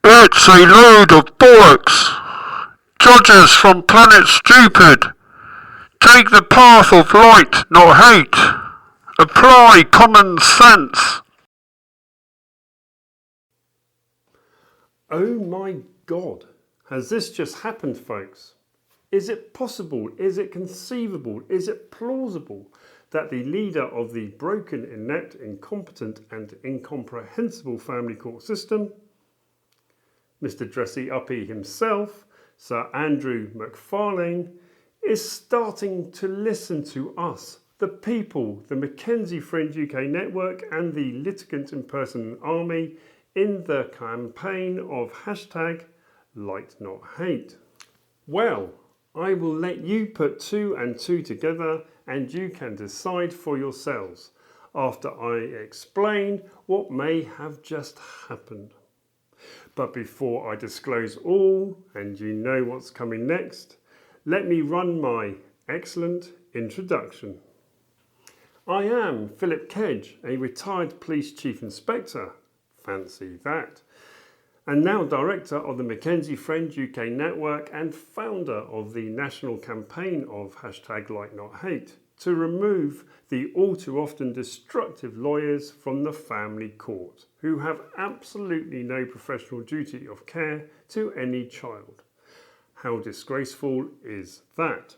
It's a load of bollocks. Judges from Planet Stupid. Take the path of light, not hate. Apply common sense. Oh my God, has this just happened, folks? Is it possible, is it conceivable, is it plausible that the leader of the broken, inept, incompetent and incomprehensible family court system, Mr. Dressy Uppy himself, Sir Andrew McFarlane, is starting to listen to us, the people, the Mckenzie Fringe UK network and the litigant in-person army in the campaign of hashtag Light Not Hate? Well, I will let you put two and two together and you can decide for yourselves after I explain what may have just happened. But before I disclose all, and you know what's coming next, let me run my excellent introduction. I am Philip Kedge, a retired police chief inspector, fancy that, and now director of the Mckenzie Fringe UK network and founder of the national campaign of hashtag Light Not Hate to remove the all too often destructive lawyers from the family court who have absolutely no professional duty of care to any child. How disgraceful is that?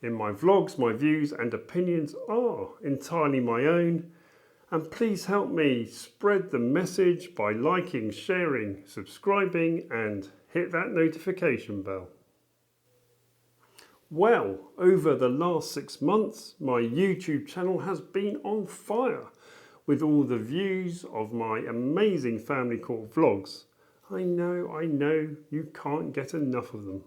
In my vlogs, my views and opinions are entirely my own, and please help me spread the message by liking, sharing, subscribing and hit that notification bell. Well, over the last 6 months, my YouTube channel has been on fire with all the views of my amazing family court vlogs. I know, you can't get enough of them.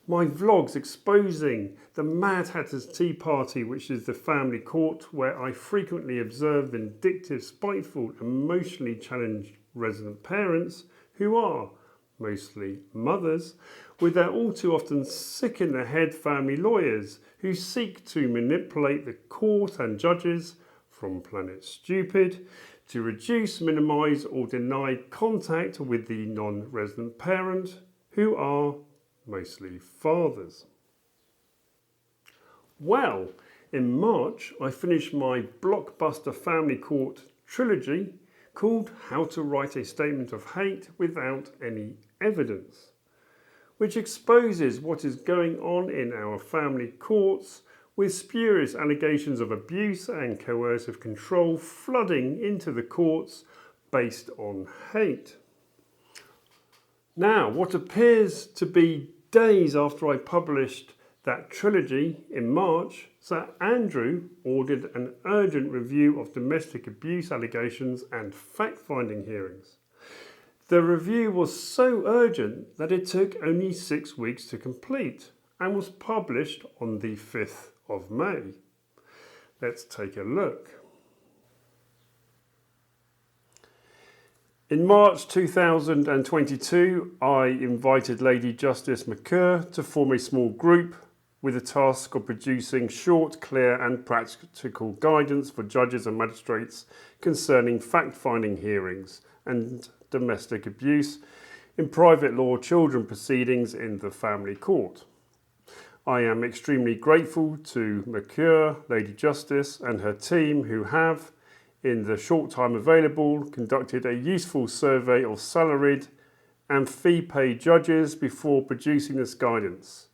My vlogs exposing the Mad Hatter's Tea Party, which is the family court where I frequently observe vindictive, spiteful, emotionally challenged resident parents who are mostly mothers, with their all too often sick in the head family lawyers who seek to manipulate the court and judges from Planet Stupid to reduce, minimise or deny contact with the non-resident parent who are mostly fathers. Well, in March I finished my blockbuster family court trilogy called How to Write a Statement of Hate Without Any Evidence, which exposes what is going on in our family courts with spurious allegations of abuse and coercive control flooding into the courts based on hate. Now, what appears to be days after I published that trilogy in March, Sir Andrew ordered an urgent review of domestic abuse allegations and fact-finding hearings. The review was so urgent that it took only 6 weeks to complete and was published on the 5th of May. Let's take a look. In March 2022, I invited Lady Justice McCurr to form a small group with the task of producing short, clear and practical guidance for judges and magistrates concerning fact-finding hearings and domestic abuse in private law children proceedings in the family court. I am extremely grateful to McCurr, Lady Justice and her team who have, in the short time available, conducted a useful survey of salaried and fee-paid judges before producing this guidance,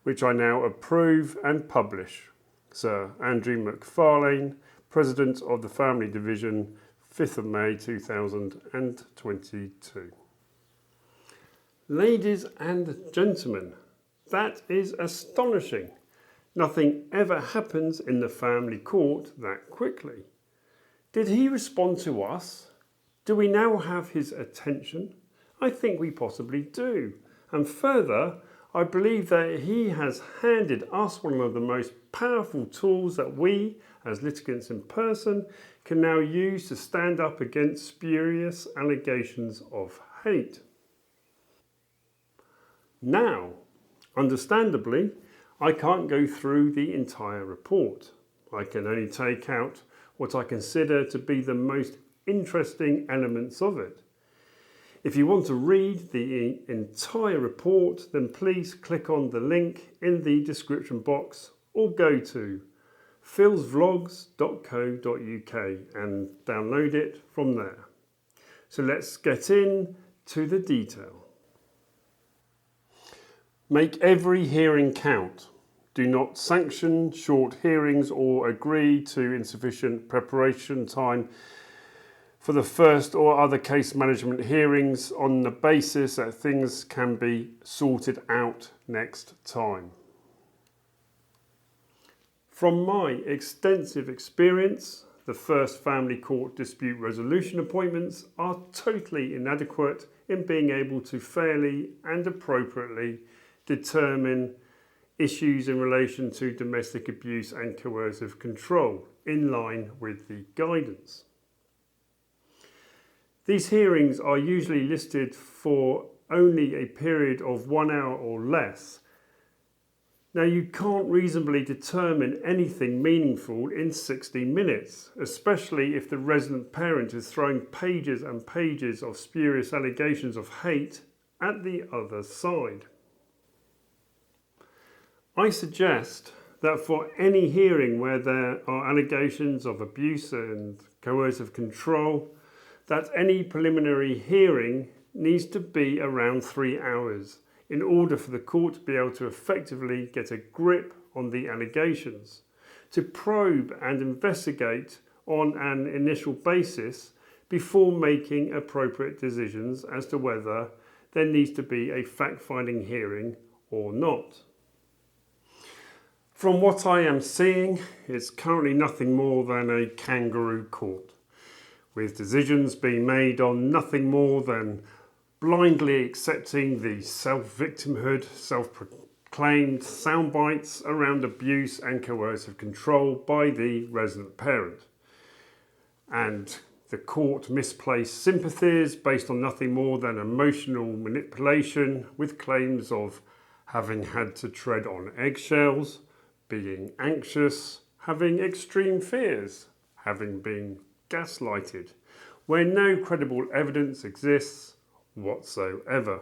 which I now approve and publish. Sir Andrew McFarlane, President of the Family Division, 5th of May 2022. Ladies and gentlemen, that is astonishing. Nothing ever happens in the family court that quickly. Did he respond to us? Do we now have his attention? I think we possibly do. And further, I believe that he has handed us one of the most powerful tools that we, as litigants in person, can now use to stand up against spurious allegations of hate. Now, understandably, I can't go through the entire report. I can only take out what I consider to be the most interesting elements of it. If you want to read the entire report, then please click on the link in the description box or go to philsvlogs.co.uk and download it from there. So let's get in to the detail. Make every hearing count. Do not sanction short hearings or agree to insufficient preparation time for the first or other case management hearings on the basis that things can be sorted out next time. From my extensive experience, the first family court dispute resolution appointments are totally inadequate in being able to fairly and appropriately determine issues in relation to domestic abuse and coercive control in line with the guidance. These hearings are usually listed for only a period of 1 hour or less. Now, you can't reasonably determine anything meaningful in 60 minutes, especially if the resident parent is throwing pages and pages of spurious allegations of hate at the other side. I suggest that for any hearing where there are allegations of abuse and coercive control, that any preliminary hearing needs to be around 3 hours in order for the court to be able to effectively get a grip on the allegations, to probe and investigate on an initial basis before making appropriate decisions as to whether there needs to be a fact-finding hearing or not. From what I am seeing, it's currently nothing more than a kangaroo court, with decisions being made on nothing more than blindly accepting the self-victimhood, self-proclaimed soundbites around abuse and coercive control by the resident parent, and the court misplaced sympathies based on nothing more than emotional manipulation, with claims of having had to tread on eggshells, being anxious, having extreme fears, having been gaslighted, where no credible evidence exists whatsoever.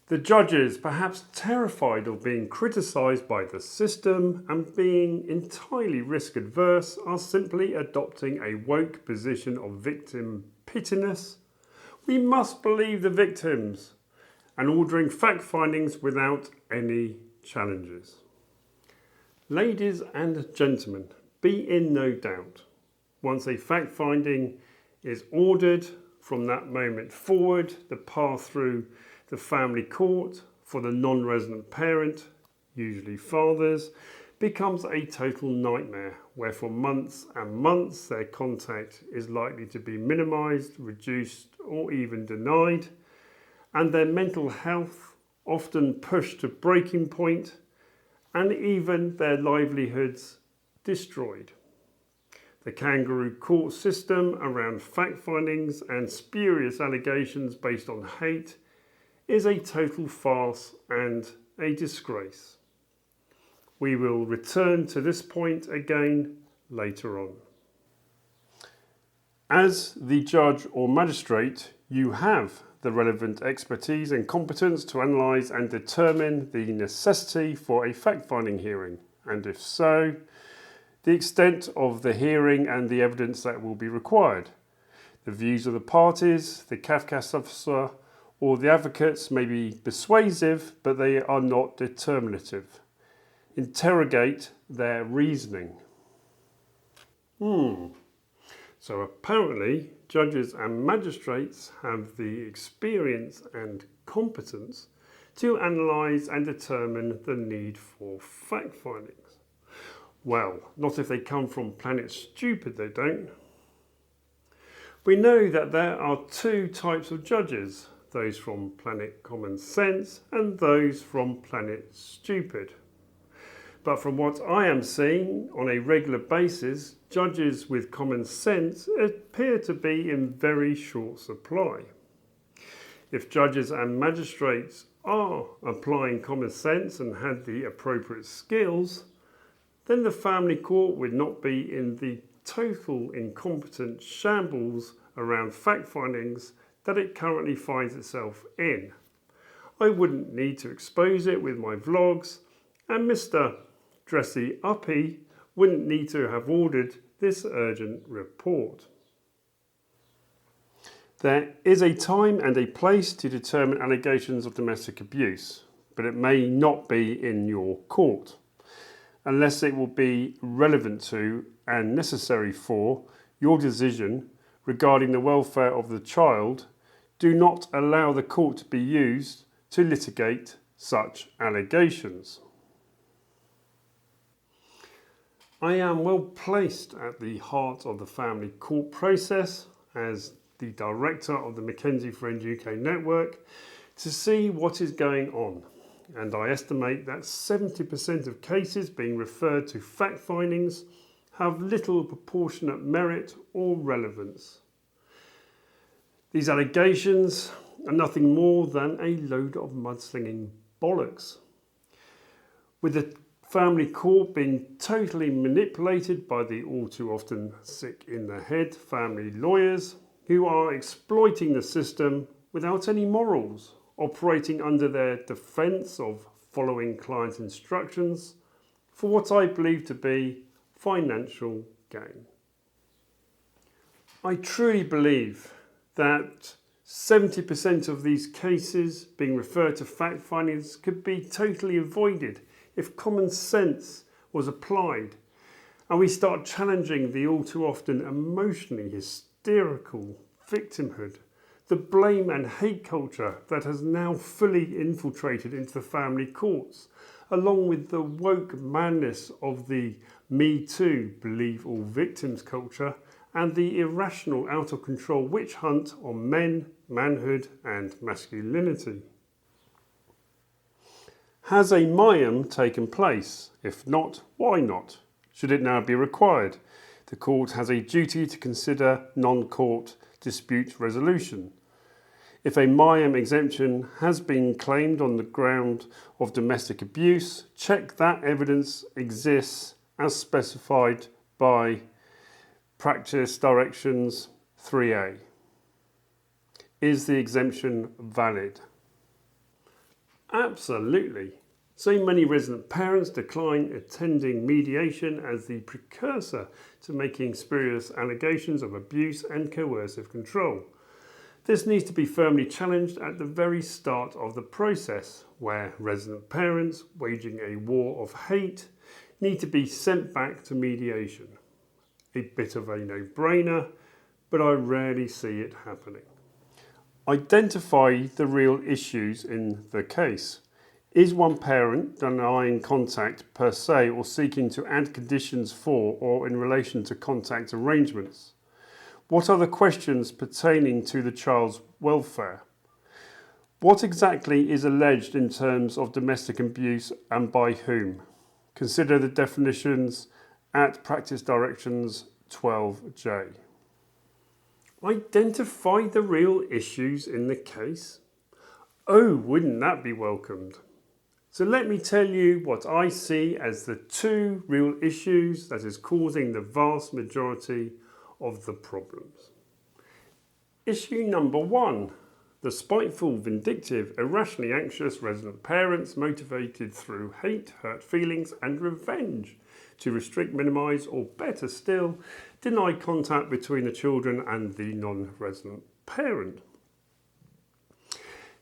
The judges, perhaps terrified of being criticised by the system and being entirely risk adverse, are simply adopting a woke position of victim pittiness. We must believe the victims, and ordering fact findings without any challenges. Ladies and gentlemen, be in no doubt, once a fact finding is ordered, from that moment forward, the path through the family court for the non-resident parent, usually fathers, becomes a total nightmare, where for months and months their contact is likely to be minimised, reduced or even denied, and their mental health often pushed to breaking point, and even their livelihoods destroyed. The kangaroo court system around fact findings and spurious allegations based on hate is a total farce and a disgrace. We will return to this point again later on. As the judge or magistrate, you have the relevant expertise and competence to analyse and determine the necessity for a fact-finding hearing, and if so, the extent of the hearing and the evidence that will be required. The views of the parties, the Cafcass officer or the advocates may be persuasive, but they are not determinative. Interrogate their reasoning. So apparently, judges and magistrates have the experience and competence to analyse and determine the need for fact findings. Well, not if they come from Planet Stupid, they don't. We know that there are two types of judges, those from Planet Common Sense and those from Planet Stupid. But from what I am seeing on a regular basis, judges with common sense appear to be in very short supply. If judges and magistrates are applying common sense and had the appropriate skills, then the family court would not be in the total incompetent shambles around fact findings that it currently finds itself in. I wouldn't need to expose it with my vlogs, and Mr. Dressy Uppy wouldn't need to have ordered this urgent report. There is a time and a place to determine allegations of domestic abuse, but it may not be in your court, unless it will be relevant to and necessary for your decision regarding the welfare of the child. Do not allow the court to be used to litigate such allegations. I am well placed at the heart of the family court process as the director of the Mckenzie Friends UK network to see what is going on, and I estimate that 70% of cases being referred to fact findings have little proportionate merit or relevance. These allegations are nothing more than a load of mudslinging bollocks, with the family court being totally manipulated by the all too often sick in the head family lawyers who are exploiting the system without any morals, operating under their defence of following client instructions for what I believe to be financial gain. I truly believe that 70% of these cases being referred to fact findings could be totally avoided if common sense was applied and we start challenging the all too often emotionally hysterical victimhood, the blame and hate culture that has now fully infiltrated into the family courts, along with the woke madness of the Me Too, believe all victims culture, and the irrational out of control witch hunt on men, manhood and masculinity. Has a MIAM taken place? If not, why not? Should it now be required? The court has a duty to consider non-court dispute resolution. If a MIAM exemption has been claimed on the ground of domestic abuse, check that evidence exists as specified by Practice Directions 3A. Is the exemption valid? Absolutely. So many resident parents decline attending mediation as the precursor to making spurious allegations of abuse and coercive control. This needs to be firmly challenged at the very start of the process, where resident parents waging a war of hate need to be sent back to mediation. A bit of a no-brainer, but I rarely see it happening. Identify the real issues in the case. Is one parent denying contact per se or seeking to add conditions for or in relation to contact arrangements? What are the questions pertaining to the child's welfare? What exactly is alleged in terms of domestic abuse and by whom? Consider the definitions at Practice Directions 12J. Identify the real issues in the case? Oh, wouldn't that be welcomed? So let me tell you what I see as the two real issues that is causing the vast majority of the problems. Issue number one, the spiteful, vindictive, irrationally anxious resident parents motivated through hate, hurt feelings and revenge to restrict, minimise or better still, deny contact between the children and the non-resident parent.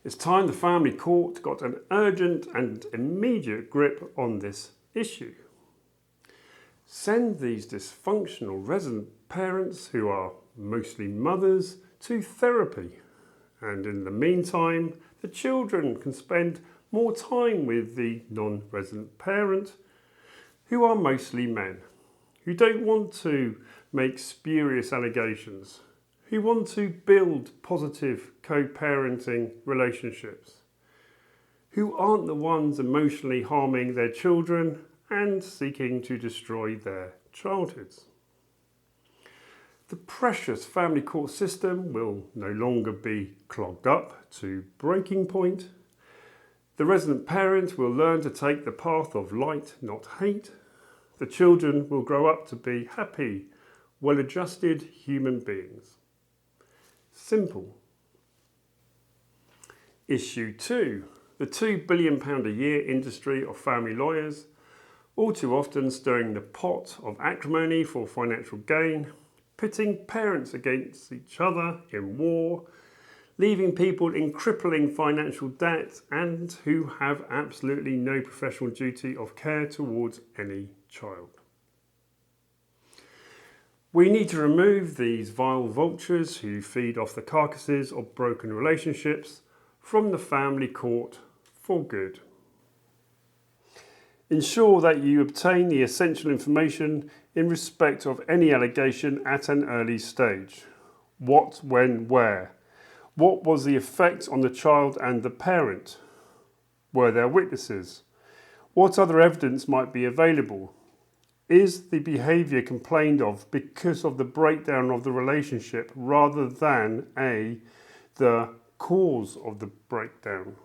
It's time the family court got an urgent and immediate grip on this issue. Send these dysfunctional resident parents, who are mostly mothers, to therapy. And in the meantime, the children can spend more time with the non-resident parent, who are mostly men, who don't want to make spurious allegations, who want to build positive co-parenting relationships, who aren't the ones emotionally harming their children and seeking to destroy their childhoods. The precious family court system will no longer be clogged up to breaking point. The resident parent will learn to take the path of light, not hate. The children will grow up to be happy, well-adjusted human beings. Simple, Issue 2. The £2 billion a year industry of family lawyers, all too often stirring the pot of acrimony for financial gain, pitting parents against each other in war, leaving people in crippling financial debt, and who have absolutely no professional duty of care towards any child. We need to remove these vile vultures who feed off the carcasses of broken relationships from the family court for good. Ensure that you obtain the essential information in respect of any allegation at an early stage. What, when, where? What was the effect on the child and the parent? Were there witnesses? What other evidence might be available? Is the behaviour complained of because of the breakdown of the relationship rather than the cause of the breakdown?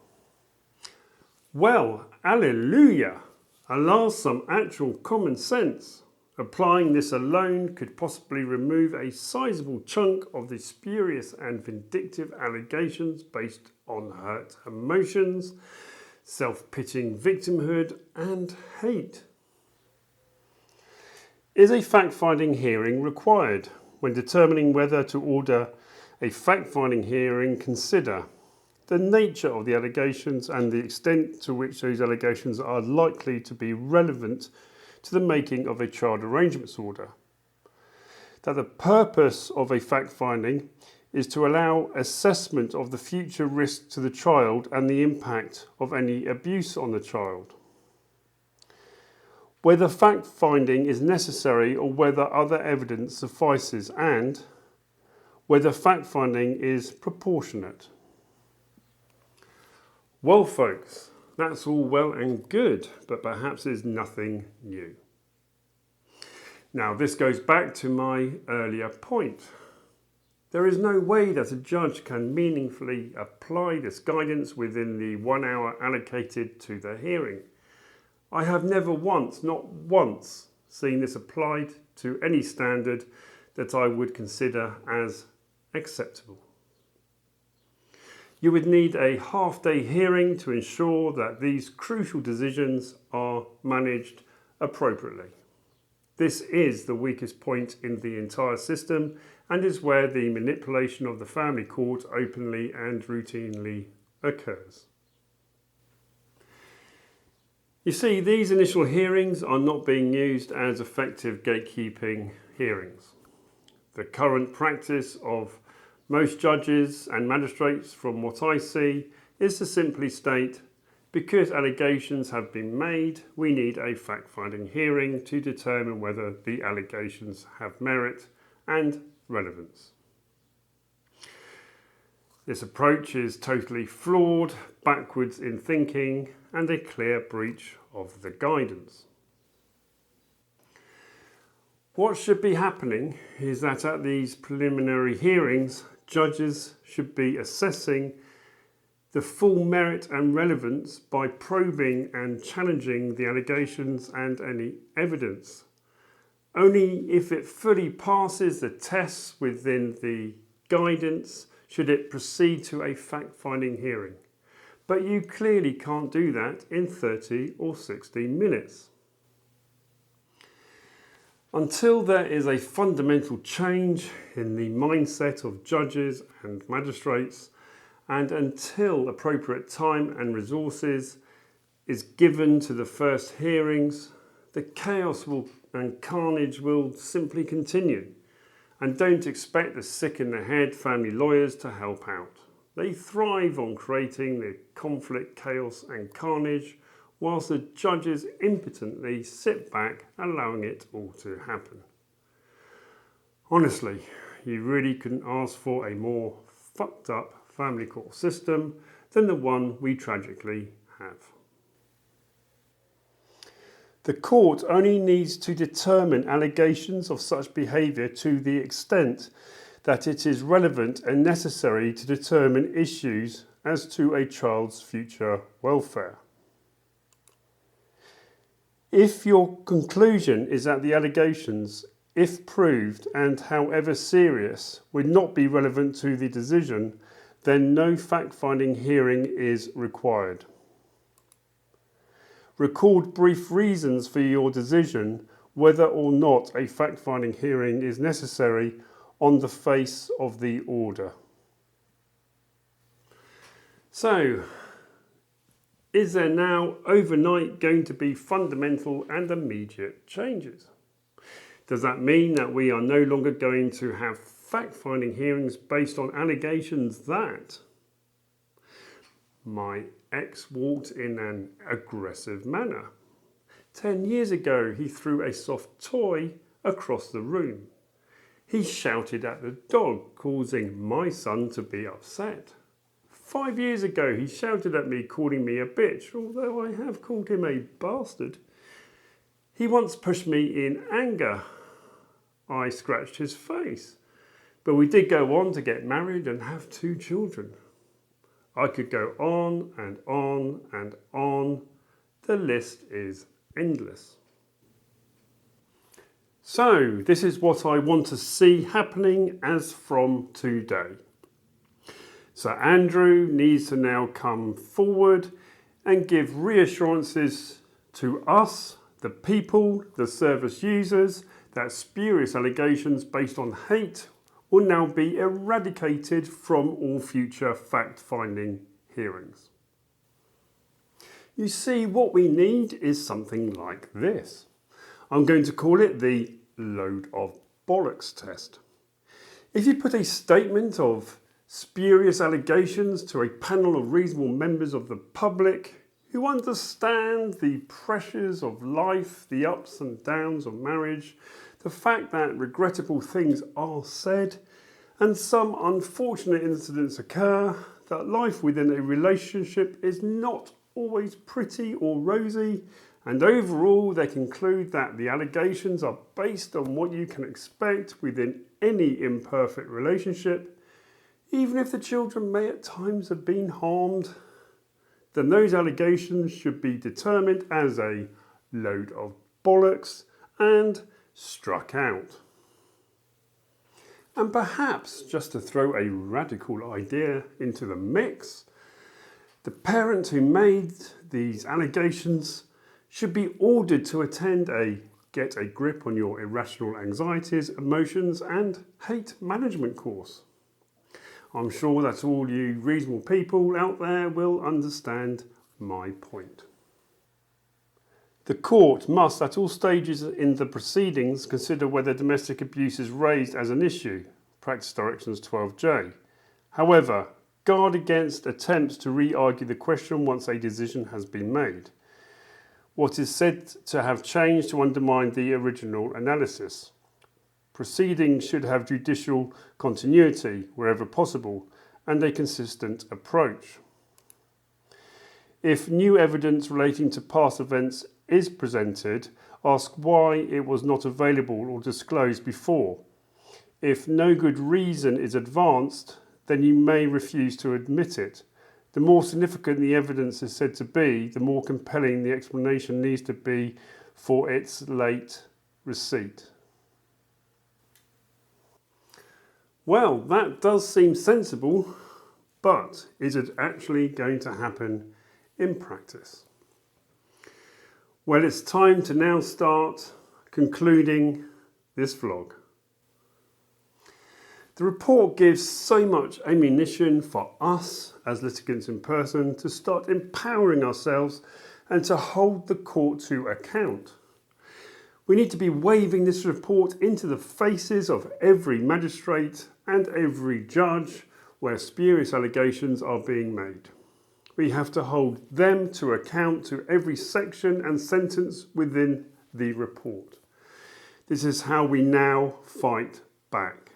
Well, hallelujah! Allow some actual common sense. Applying this alone could possibly remove a sizable chunk of the spurious and vindictive allegations based on hurt emotions, self-pitying victimhood, and hate. Is a fact-finding hearing required? When determining whether to order a fact-finding hearing, consider the nature of the allegations and the extent to which those allegations are likely to be relevant to the making of a child arrangements order. That the purpose of a fact-finding is to allow assessment of the future risk to the child and the impact of any abuse on the child. Whether fact-finding is necessary or whether other evidence suffices, and whether fact-finding is proportionate. Well, folks, that's all well and good, but perhaps is nothing new. Now, this goes back to my earlier point. There is no way that a judge can meaningfully apply this guidance within the 1 hour allocated to the hearing. I have never once, not once, seen this applied to any standard that I would consider as acceptable. You would need a half-day hearing to ensure that these crucial decisions are managed appropriately. This is the weakest point in the entire system and is where the manipulation of the family court openly and routinely occurs. You see, these initial hearings are not being used as effective gatekeeping hearings. The current practice of most judges and magistrates, from what I see, is to simply state, because allegations have been made, we need a fact-finding hearing to determine whether the allegations have merit and relevance. This approach is totally flawed, backwards in thinking, and a clear breach of the guidance. What should be happening is that at these preliminary hearings, judges should be assessing the full merit and relevance by probing and challenging the allegations and any evidence. Only if it fully passes the tests within the guidance should it proceed to a fact-finding hearing. But you clearly can't do that in 30 or 60 minutes. Until there is a fundamental change in the mindset of judges and magistrates, and until appropriate time and resources is given to the first hearings, the chaos and carnage will simply continue. And don't expect the sick in the head family lawyers to help out. They thrive on creating the conflict, chaos and carnage, whilst the judges impotently sit back, allowing it all to happen. Honestly, you really couldn't ask for a more fucked up family court system than the one we tragically have. The court only needs to determine allegations of such behaviour to the extent that it is relevant and necessary to determine issues as to a child's future welfare. If your conclusion is that the allegations, if proved and however serious, would not be relevant to the decision, then no fact-finding hearing is required. Record brief reasons for your decision whether or not a fact-finding hearing is necessary on the face of the order. So, is there now overnight going to be fundamental and immediate changes? Does that mean that we are no longer going to have fact-finding hearings based on allegations that my ex walked in an aggressive manner? 10 years ago, he threw a soft toy across the room. He shouted at the dog, causing my son to be upset. 5 years ago, he shouted at me, calling me a bitch, although I have called him a bastard. He once pushed me in anger. I scratched his face. But we did go on to get married and have 2 children. I could go on and on and on. The list is endless. So, this is what I want to see happening as from today. So Andrew needs to now come forward and give reassurances to us, the people, the service users, that spurious allegations based on hate will now be eradicated from all future fact-finding hearings. You see, what we need is something like this. I'm going to call it the load of bollocks test. If you put a statement of spurious allegations to a panel of reasonable members of the public who understand the pressures of life, the ups and downs of marriage, the fact that regrettable things are said, and some unfortunate incidents occur, that life within a relationship is not always pretty or rosy, and overall they conclude that the allegations are based on what you can expect within any imperfect relationship, even if the children may at times have been harmed, then those allegations should be determined as a load of bollocks and struck out. And perhaps, just to throw a radical idea into the mix, the parent who made these allegations should be ordered to attend a Get a Grip on Your Irrational Anxieties, Emotions and Hate Management course. I'm sure that all you reasonable people out there will understand my point. The court must, at all stages in the proceedings, consider whether domestic abuse is raised as an issue, Practice Directions 12J. However, guard against attempts to re-argue the question once a decision has been made. What is said to have changed to undermine the original analysis. Proceedings should have judicial continuity wherever possible and a consistent approach. If new evidence relating to past events is presented, ask why it was not available or disclosed before. If no good reason is advanced, then you may refuse to admit it. The more significant the evidence is said to be, the more compelling the explanation needs to be for its late receipt. Well, that does seem sensible, but is it actually going to happen in practice? Well, it's time to now start concluding this vlog. The report gives so much ammunition for us as litigants in person to start empowering ourselves and to hold the court to account. We need to be waving this report into the faces of every magistrate and every judge where spurious allegations are being made. We have to hold them to account to every section and sentence within the report. This is how we now fight back.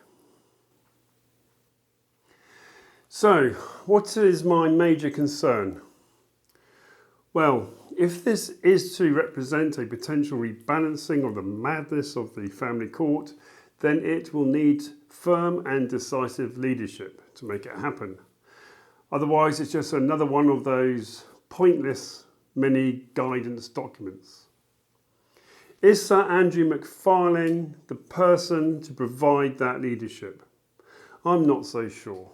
So, what is my major concern? Well, if this is to represent a potential rebalancing of the madness of the family court, then it will need firm and decisive leadership to make it happen. Otherwise, it's just another one of those pointless mini guidance documents. Is Sir Andrew McFarlane the person to provide that leadership? I'm not so sure.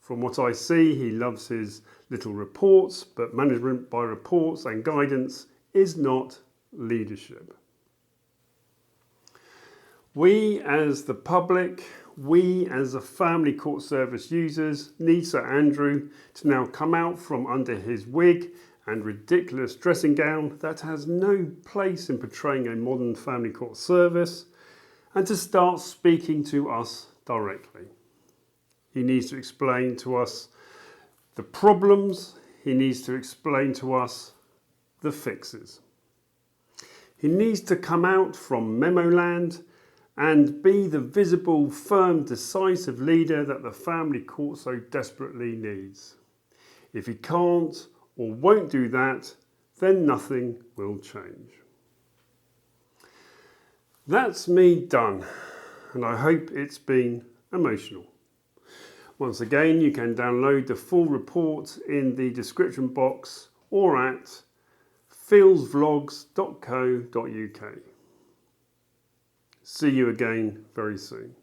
From what I see, he loves his little reports, but management by reports and guidance is not leadership. We as the public, we as the family court service users need Sir Andrew to now come out from under his wig and ridiculous dressing gown that has no place in portraying a modern family court service, and to start speaking to us directly. He needs to explain to us the problems. He needs to explain to us the fixes. He needs to come out from memo land and be the visible, firm, decisive leader that the family court so desperately needs. If he can't or won't do that, then nothing will change. That's me done, and I hope it's been emotional. Once again, you can download the full report in the description box or at fieldsvlogs.co.uk. See you again very soon.